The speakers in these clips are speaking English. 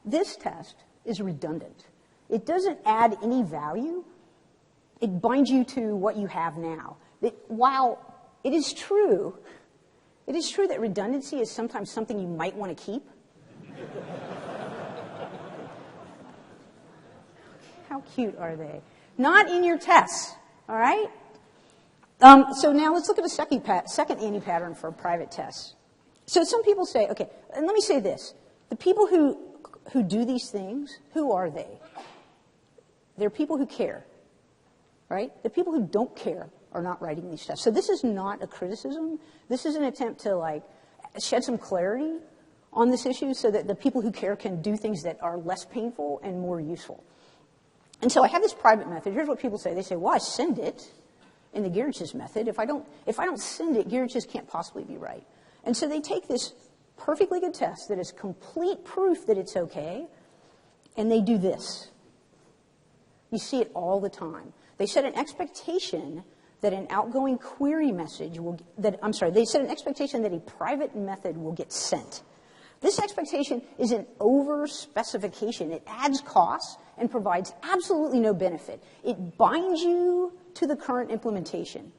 this test is redundant. It doesn't add any value. It binds you to what you have now. While it is true that redundancy is sometimes something you might want to keep. How cute are they? Not in your tests, all right? So now let's look at a second anti-pattern for private tests. So some people say, okay, and let me say this. The people who do these things, who are they? They're people who care, right? The people who don't care are not writing these tests. So this is not a criticism. This is an attempt to shed some clarity on this issue so that the people who care can do things that are less painful and more useful. And so I have this private method. Here's what people say. They say, well, I send it in the Geertjes method. If I don't send it, Geertjes can't possibly be right. And so they take this perfectly good test that is complete proof that it's okay, and they do this. You see it all the time. They set an expectation that an outgoing query message they set an expectation that a private method will get sent. This expectation is an over-specification. It adds costs and provides absolutely no benefit. It binds you to the current implementation.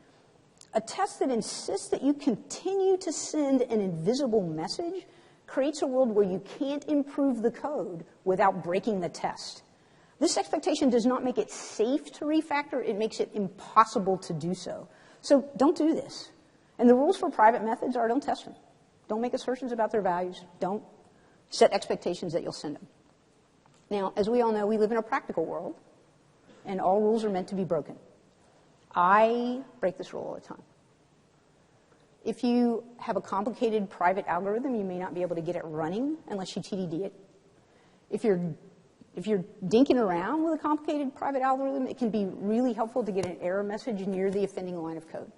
A test that insists that you continue to send an invisible message creates a world where you can't improve the code without breaking the test. This expectation does not make it safe to refactor. It makes it impossible to do so. So don't do this. And the rules for private methods are don't test them. Don't make assertions about their values. Don't set expectations that you'll send them. Now, as we all know, we live in a practical world, and all rules are meant to be broken. I break this rule all the time. If you have a complicated private algorithm, you may not be able to get it running unless you TDD it. If you're dinking around with a complicated private algorithm, it can be really helpful to get an error message near the offending line of code.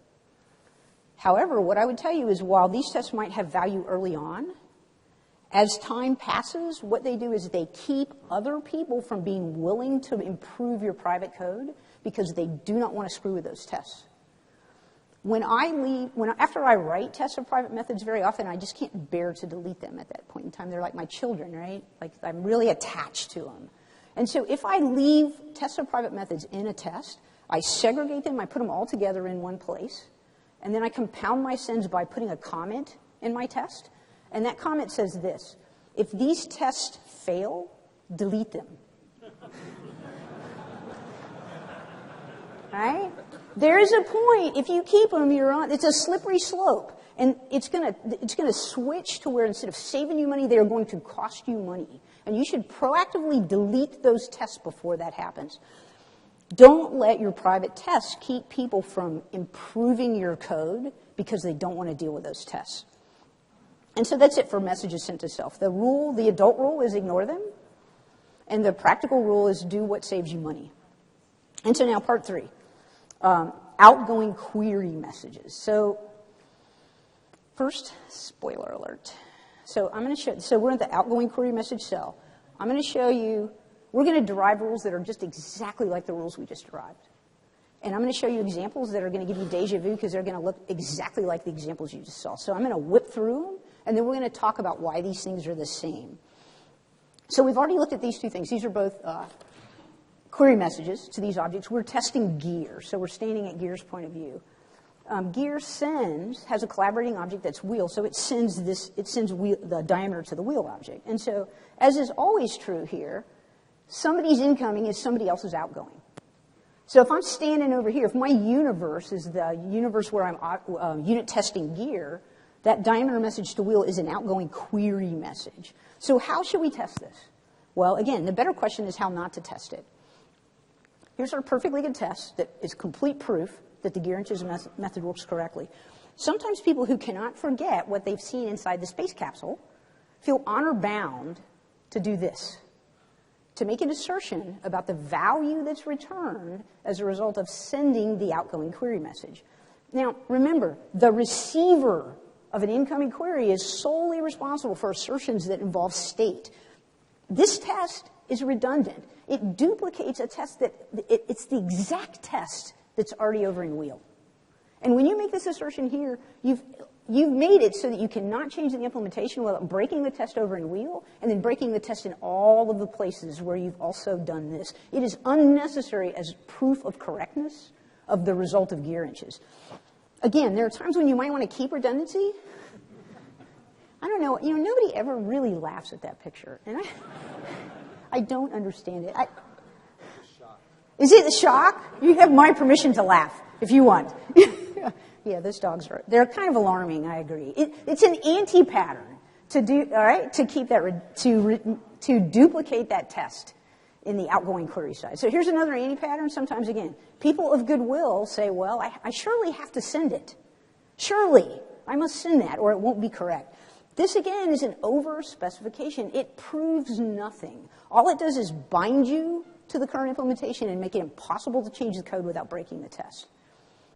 However, what I would tell you is while these tests might have value early on, as time passes, what they do is they keep other people from being willing to improve your private code because they do not want to screw with those tests. After I write tests of private methods, very often I just can't bear to delete them at that point in time. They're like my children, right? Like I'm really attached to them. And so if I leave tests of private methods in a test, I segregate them, I put them all together in one place, and then I compound my sins by putting a comment in my test. And that comment says this: if these tests fail, delete them. Right? There is a point, if you keep them, it's a slippery slope. And it's gonna switch to where instead of saving you money, they are going to cost you money. And you should proactively delete those tests before that happens. Don't let your private tests keep people from improving your code because they don't want to deal with those tests. And so that's it for messages sent to self. The adult rule is ignore them. And the practical rule is do what saves you money. And so now part 3, outgoing query messages. So first, spoiler alert. So we're at the outgoing query message cell. I'm going to show you, we're going to derive rules that are just exactly like the rules we just derived. And I'm going to show you examples that are going to give you deja vu because they're going to look exactly like the examples you just saw. So I'm going to whip through them, and then we're going to talk about why these things are the same. So we've already looked at these two things. These are both query messages to these objects. We're testing gear, so we're standing at gear's point of view. Gear has a collaborating object that's wheel, so it sends the diameter to the wheel object. And so, as is always true here, somebody's incoming is somebody else's outgoing. So if I'm standing over here, if my universe is the universe where I'm unit testing gear, that diameter message to wheel is an outgoing query message. So how should we test this? Well, again, the better question is how not to test it. Here's our perfectly good test that is complete proof that the Geertjes method works correctly. Sometimes people who cannot forget what they've seen inside the space capsule feel honor-bound to do this, to make an assertion about the value that's returned as a result of sending the outgoing query message. Now, remember, the receiver of an incoming query is solely responsible for assertions that involve state. This test is redundant. It duplicates a test it's the exact test that's already over in wheel. And when you make this assertion here, you've you've made it so that you cannot change the implementation without breaking the test over in wheel and then breaking the test in all of the places where you've also done this. It is unnecessary as proof of correctness of the result of gear inches. Again, there are times when you might want to keep redundancy. I don't know, nobody ever really laughs at that picture. And I don't understand it. Is it the shock? You have my permission to laugh if you want. Yeah, those dogs they're kind of alarming, I agree. It's an anti-pattern to do, all right, to keep that, to duplicate that test in the outgoing query side. So here's another anti-pattern. Sometimes, again, people of goodwill say, well, I surely have to send it. Surely, I must send that or it won't be correct. This, again, is an over-specification. It proves nothing. All it does is bind you to the current implementation and make it impossible to change the code without breaking the test.